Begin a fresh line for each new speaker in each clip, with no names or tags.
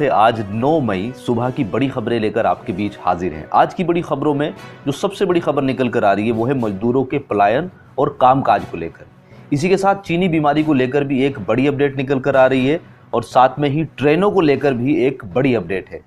हफ्ते आज 9 मई सुबह की बड़ी खबरें लेकर आपके बीच हाजिर हैं। आज की बड़ी खबरों में जो सबसे बड़ी खबर निकल कर आ रही है वो है मजदूरों के पलायन और कामकाज को लेकर। इसी के साथ चीनी बीमारी को लेकर भी एक बड़ी अपडेट निकल कर आ रही है और साथ में ही ट्रेनों को लेकर भी एक बड़ी अपडेट है।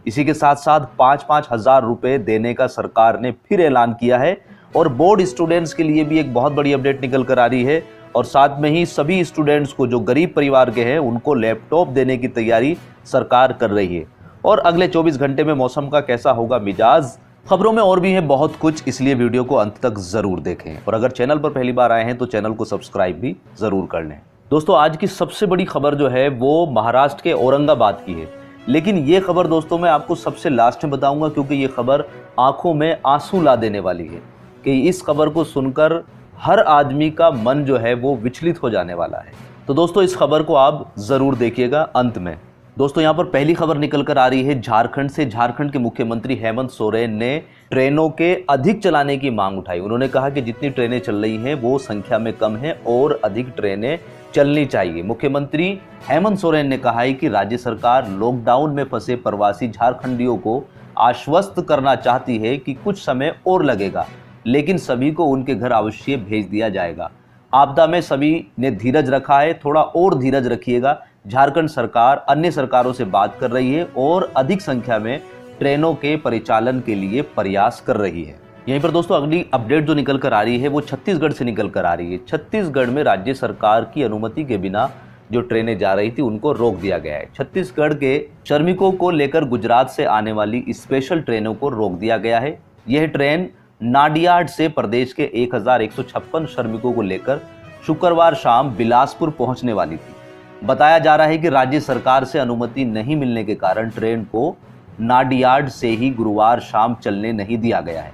इसी के साथ साथ 5-5 हज़ार रुपये देने का सरकार ने फिर ऐलान किया है और बोर्ड स्टूडेंट्स के लिए भी एक बहुत बड़ी अपडेट निकल कर आ रही है और साथ में ही सभी स्टूडेंट्स को जो गरीब परिवार के हैं उनको लैपटॉप देने की तैयारी सरकार कर रही है। और अगले 24 घंटे में मौसम का कैसा होगा मिजाज, खबरों में और भी है बहुत कुछ, इसलिए वीडियो को अंत तक जरूर देखें और अगर चैनल पर पहली बार आए हैं तो चैनल को सब्सक्राइब भी जरूर कर लें। दोस्तों आज की सबसे बड़ी खबर जो है वो महाराष्ट्र के औरंगाबाद की है, लेकिन ये खबर दोस्तों मैं आपको सबसे लास्ट में बताऊंगा क्योंकि ये खबर आंखों में आंसू ला देने वाली है कि इस खबर को सुनकर हर आदमी का मन जो है वो विचलित हो जाने वाला है। तो दोस्तों इस खबर को आप जरूर देखिएगा अंत में। दोस्तों यहाँ पर पहली खबर निकल कर आ रही है झारखंड से। झारखंड के मुख्यमंत्री हेमंत सोरेन ने ट्रेनों के अधिक चलाने की मांग उठाई। उन्होंने कहा कि जितनी ट्रेनें चल रही हैं वो संख्या में कम है और अधिक ट्रेनें चलनी चाहिए। मुख्यमंत्री हेमंत सोरेन ने कहा है कि राज्य सरकार लॉकडाउन में फंसे प्रवासी झारखंडियों को आश्वस्त करना चाहती है कि कुछ समय और लगेगा लेकिन सभी को उनके घर अवश्य भेज दिया जाएगा। आपदा में सभी ने धीरज रखा है, थोड़ा और धीरज रखिएगा। झारखंड सरकार अन्य सरकारों से बात कर रही है और अधिक संख्या में ट्रेनों के परिचालन के लिए प्रयास कर रही है। यहीं पर दोस्तों अगली अपडेट जो निकल कर आ रही है वो छत्तीसगढ़ से निकल कर आ रही है। छत्तीसगढ़ में राज्य सरकार की अनुमति के बिना जो ट्रेनें जा रही थी उनको रोक दिया गया है। छत्तीसगढ़ के श्रमिकों को लेकर गुजरात से आने वाली स्पेशल ट्रेनों को रोक दिया गया है। यह ट्रेन नाडियाड से प्रदेश के 1156 श्रमिकों को लेकर शुक्रवार शाम बिलासपुर पहुंचने वाली थी। बताया जा रहा है कि राज्य सरकार से अनुमति नहीं मिलने के कारण ट्रेन को नाडियाड से ही गुरुवार शाम चलने नहीं दिया गया है।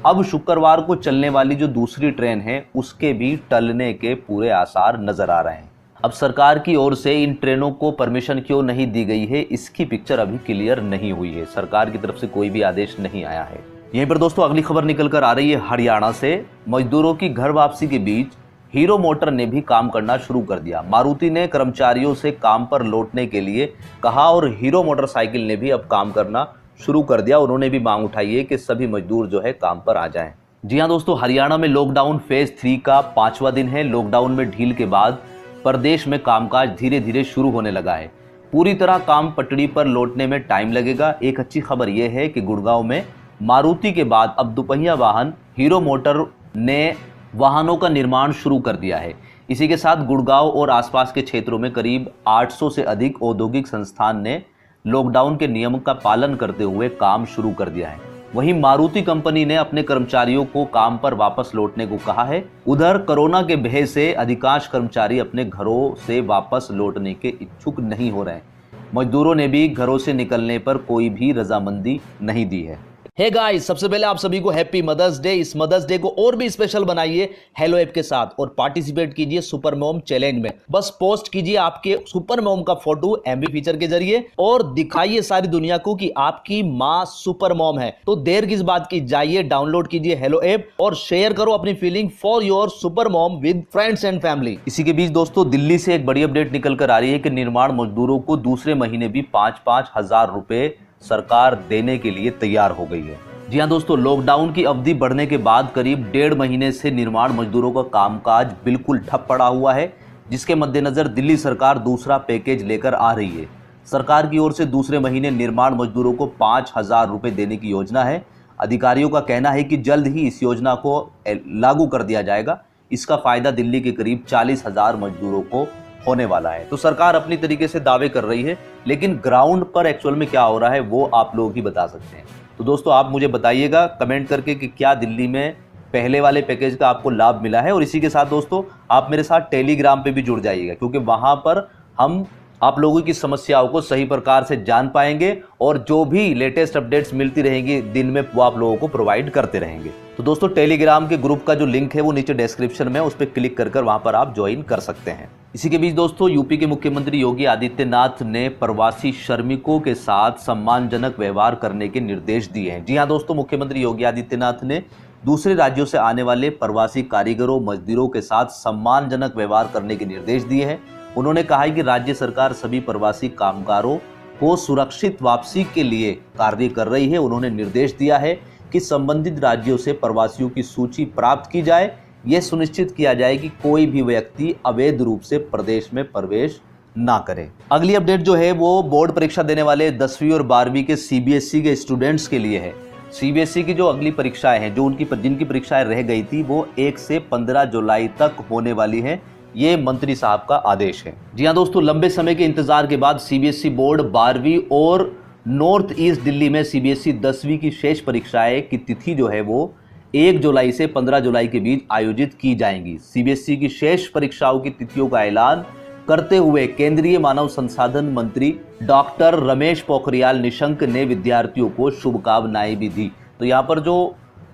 अब शुक्रवार को चलने वाली जो दूसरी ट्रेन है उसके भी टलने के पूरे आसार नजर आ रहे हैं। अब सरकार की ओर से इन ट्रेनों को परमिशन क्यों नहीं दी गई है इसकी पिक्चर अभी क्लियर नहीं हुई है। सरकार की तरफ से कोई भी आदेश नहीं आया है। यहीं पर दोस्तों अगली खबर निकल कर आ रही है हरियाणा से। मजदूरों की घर वापसी के बीच हीरो मोटर ने भी काम करना शुरू कर दिया। मारुति ने कर्मचारियों से काम पर लौटने के लिए कहा और हीरो मोटरसाइकिल ने भी अब काम करना शुरू कर दिया। उन्होंने भी मांग उठाई है कि सभी मजदूर जो है काम पर आ जाएं। जी हाँ दोस्तों, हरियाणा में लॉकडाउन फेज 3 का 5वां दिन है। लॉकडाउन में ढील के बाद प्रदेश में कामकाज धीरे धीरे शुरू होने लगा है। पूरी तरह काम पटड़ी पर लौटने में टाइम लगेगा। एक अच्छी खबर यह है कि गुड़गांव में मारुति के बाद अब दुपहिया वाहन हीरो मोटर ने वाहनों का निर्माण शुरू कर दिया है। इसी के साथ गुड़गांव और आसपास के क्षेत्रों में करीब 800 से अधिक औद्योगिक संस्थान ने लॉकडाउन के नियम का पालन करते हुए काम शुरू कर दिया है। वहीं मारुति कंपनी ने अपने कर्मचारियों को काम पर वापस लौटने को कहा है। उधर कोरोना के भय से अधिकांश कर्मचारी अपने घरों से वापस लौटने के इच्छुक नहीं हो रहे हैं। मजदूरों ने भी घरों से निकलने पर कोई भी रजामंदी नहीं दी है। हे गाइस, सबसे पहले आप सभी को हैप्पी मदर्स डे। इस मदर्स डे को और भी स्पेशल बनाइए हेलो ऐप के साथ और पार्टिसिपेट कीजिए सुपर मॉम चैलेंज में। बस पोस्ट कीजिए आपके सुपर मॉम का फोटो एमबी फीचर के जरिए और दिखाइए सारी दुनिया को कि आपकी माँ सुपर मॉम है। तो देर किस बात की, जाइए डाउनलोड कीजिए हेलो ऐप और शेयर करो अपनी feeling for your super mom with friends and family. इसी के बीच दोस्तों दिल्ली से एक बड़ी अपडेट निकल कर आ रही है कि निर्माण मजदूरों को दूसरे महीने भी 5-5 हज़ार रुपए सरकार देने के लिए तैयार हो गई है। जी हाँ दोस्तों, लॉकडाउन की अवधि बढ़ने के बाद करीब 1.5 महीने से निर्माण मजदूरों का कामकाज बिल्कुल ठप पड़ा हुआ है, जिसके मद्देनजर दिल्ली सरकार दूसरा पैकेज लेकर आ रही है। सरकार की ओर से दूसरे महीने निर्माण मजदूरों को 5 हज़ार रुपये देने की योजना है। अधिकारियों का कहना है कि जल्द ही इस योजना को लागू कर दिया जाएगा। इसका फायदा दिल्ली के करीब 40,000 मजदूरों को होने वाला है। तो सरकार अपनी तरीके से दावे कर रही है, लेकिन ग्राउंड पर एक्चुअल में क्या हो रहा है वो आप लोग ही बता सकते हैं। तो दोस्तों आप मुझे बताइएगा कमेंट करके कि क्या दिल्ली में पहले वाले पैकेज का आपको लाभ मिला है। और इसी के साथ दोस्तों आप मेरे साथ टेलीग्राम पे भी जुड़ जाइएगा क्योंकि वहां पर हम आप लोगों की समस्याओं को सही प्रकार से जान पाएंगे और जो भी लेटेस्ट अपडेट्स मिलती रहेंगी दिन में वो आप लोगों को प्रोवाइड करते रहेंगे। तो दोस्तों टेलीग्राम के ग्रुप का जो लिंक है वो नीचे डिस्क्रिप्शन में, उस पर क्लिक कर वहां पर आप ज्वाइन कर सकते हैं। इसी के बीच दोस्तों यूपी के मुख्यमंत्री योगी आदित्यनाथ ने प्रवासी श्रमिकों के साथ सम्मानजनक व्यवहार करने के निर्देश दिए हैं। जी हाँ दोस्तों, मुख्यमंत्री योगी आदित्यनाथ ने दूसरे राज्यों से आने वाले प्रवासी कारीगरों मजदूरों के साथ सम्मानजनक व्यवहार करने के निर्देश दिए हैं। उन्होंने कहा है कि राज्य सरकार सभी प्रवासी कामगारों को सुरक्षित वापसी के लिए कार्य कर रही है। उन्होंने निर्देश दिया है कि संबंधित राज्यों से प्रवासियों की सूची प्राप्त की जाए, यह सुनिश्चित किया जाए कि कोई भी व्यक्ति अवैध रूप से प्रदेश में प्रवेश ना करे। अगली अपडेट जो है वो बोर्ड परीक्षा देने वाले 10वीं और 12वीं के सीबीएसई के स्टूडेंट्स के लिए है। सीबीएसई की जो अगली परीक्षाएं हैं, जो जिनकी परीक्षाएं रह गई थी, वो 1 से 15 जुलाई तक होने वाली है। ये मंत्री साहब का आदेश है। जी हाँ दोस्तों, लंबे समय के इंतजार के बाद सीबीएसई बोर्ड 12वीं और नॉर्थ ईस्ट दिल्ली में सीबीएसई 10वीं की शेष परीक्षाएं की तिथि जो है वो 1 जुलाई से 15 जुलाई के बीच आयोजित की जाएंगी। सीबीएसई की शेष परीक्षाओं की तिथियों का ऐलान करते हुए केंद्रीय मानव संसाधन मंत्री डॉक्टर रमेश पोखरियाल निशंक ने विद्यार्थियों को शुभकामनाएं भी दी। तो यहाँ पर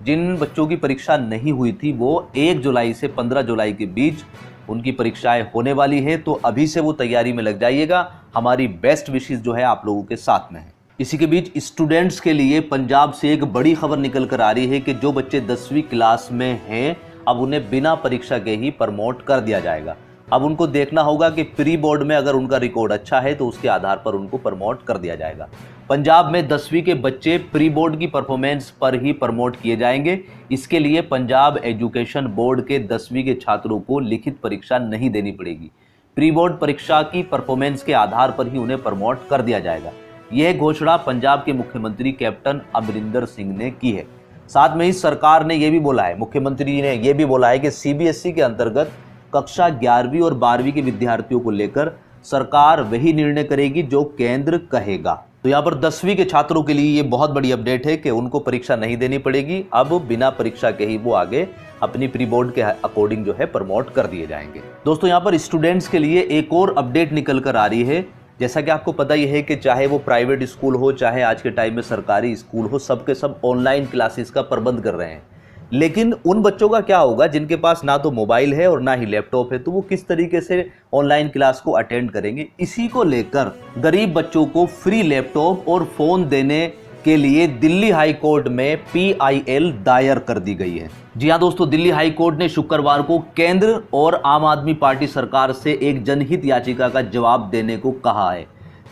जिन बच्चों की परीक्षा नहीं हुई थी वो 1 जुलाई से 15 जुलाई के बीच उनकी परीक्षाएं होने वाली है। तो अभी से वो तैयारी में लग जाइएगा। हमारी बेस्ट विशेष जो है आप लोगों के साथ में है। इसी के बीच स्टूडेंट्स के लिए पंजाब से एक बड़ी खबर निकल कर आ रही है कि जो बच्चे 10वीं क्लास में हैं, अब उन्हें बिना परीक्षा के ही प्रमोट कर दिया जाएगा। अब उनको देखना होगा कि प्री बोर्ड में अगर उनका रिकॉर्ड अच्छा है तो उसके आधार पर उनको प्रमोट कर दिया जाएगा। पंजाब में 10वीं के बच्चे प्री बोर्ड की परफॉर्मेंस पर ही प्रमोट किए जाएंगे। इसके लिए पंजाब एजुकेशन बोर्ड के 10वीं के छात्रों को लिखित परीक्षा नहीं देनी पड़ेगी। प्री बोर्ड परीक्षा की परफॉर्मेंस के आधार पर ही उन्हें प्रमोट कर दिया जाएगा। यह घोषणा पंजाब के मुख्यमंत्री कैप्टन अमरिंदर सिंह ने की है। साथ में ही सरकार ने यह भी बोला है, मुख्यमंत्री ने यह भी बोला है कि सीबीएसई के अंतर्गत कक्षा 11वीं और 12वीं के विद्यार्थियों को लेकर सरकार वही निर्णय करेगी जो केंद्र कहेगा। तो यहाँ पर 10वीं के छात्रों के लिए ये बहुत बड़ी अपडेट है कि उनको परीक्षा नहीं देनी पड़ेगी। अब बिना परीक्षा के ही वो आगे अपनी प्री बोर्ड के अकॉर्डिंग जो है प्रमोट कर दिए जाएंगे। दोस्तों यहाँ पर स्टूडेंट्स के लिए एक और अपडेट निकल कर आ रही है। जैसा कि आपको पता ही है कि चाहे वो प्राइवेट स्कूल हो, चाहे आज के टाइम में सरकारी स्कूल हो, सबके सब ऑनलाइन क्लासेस का प्रबंध कर रहे हैं। लेकिन उन बच्चों का क्या होगा जिनके पास ना तो मोबाइल है और ना ही लैपटॉप है, तो वो किस तरीके से ऑनलाइन क्लास को अटेंड करेंगे? इसी को लेकर गरीब बच्चों को फ्री लैपटॉप और फोन देने के लिए दिल्ली हाई कोर्ट में PIL दायर कर दी गई है। जी हाँ दोस्तों, दिल्ली हाई कोर्ट ने शुक्रवार को केंद्र और आम आदमी पार्टी सरकार से एक जनहित याचिका का जवाब देने को कहा है,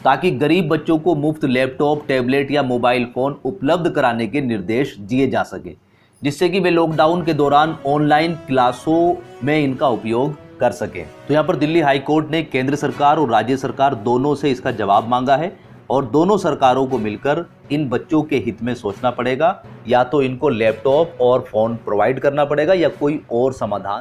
ताकि गरीब बच्चों को मुफ्त लैपटॉप, टैबलेट या मोबाइल फोन उपलब्ध कराने के निर्देश दिए जा सके, जिससे कि वे लॉकडाउन के दौरान ऑनलाइन क्लासों में इनका उपयोग कर सकें। तो यहाँ पर दिल्ली हाई कोर्ट ने केंद्र सरकार और राज्य सरकार दोनों से इसका जवाब मांगा है और दोनों सरकारों को मिलकर इन बच्चों के हित में सोचना पड़ेगा। या तो इनको लैपटॉप और फोन प्रोवाइड करना पड़ेगा या कोई और समाधान